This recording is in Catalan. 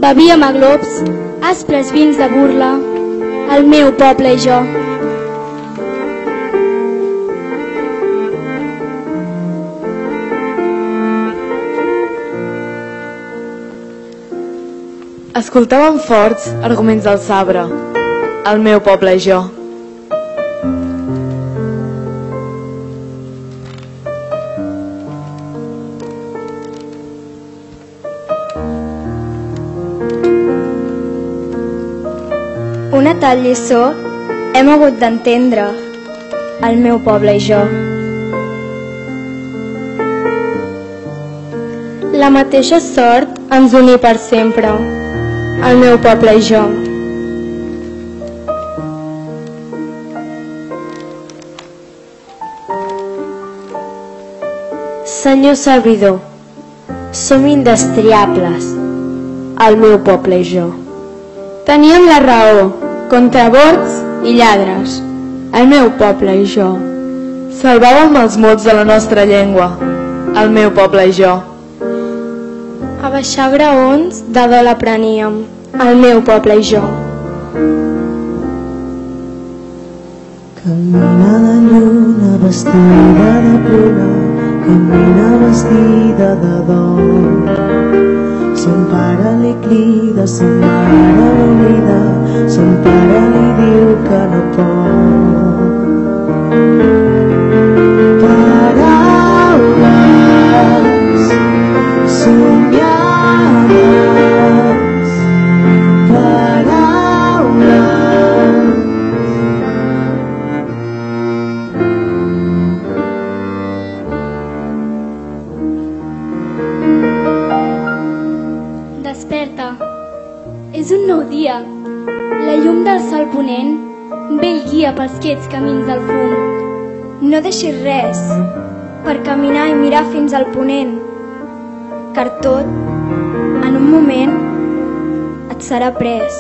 Bevíem a globs, aspres vins de burla, el meu poble i jo. Escoltàvem forts arguments del sabre, el meu poble i jo. Una tal lliçó hem hagut d'entendre, el meu poble i jo. La mateixa sort ens uní per sempre, el meu poble i jo. Senyor servidor, som indestriables, el meu poble i jo. Teníem la raó contra bords i lladres, el meu poble i jo. Salvàvem els mots de la nostra llengua, el meu poble i jo. A baixar graons de dol apreníem, el meu poble i jo. Camina la lluna vestida de plena, camina vestida de dol. Son pare li crida, son mare l'oblida, son pare li diu que no pot. Paraules somiades, Desperta, és un nou dia. La llum del sol ponent ve i guia pels quiets camins del fum. No deixis res per caminar i mirar fins al ponent, car tot, en un moment, et serà pres.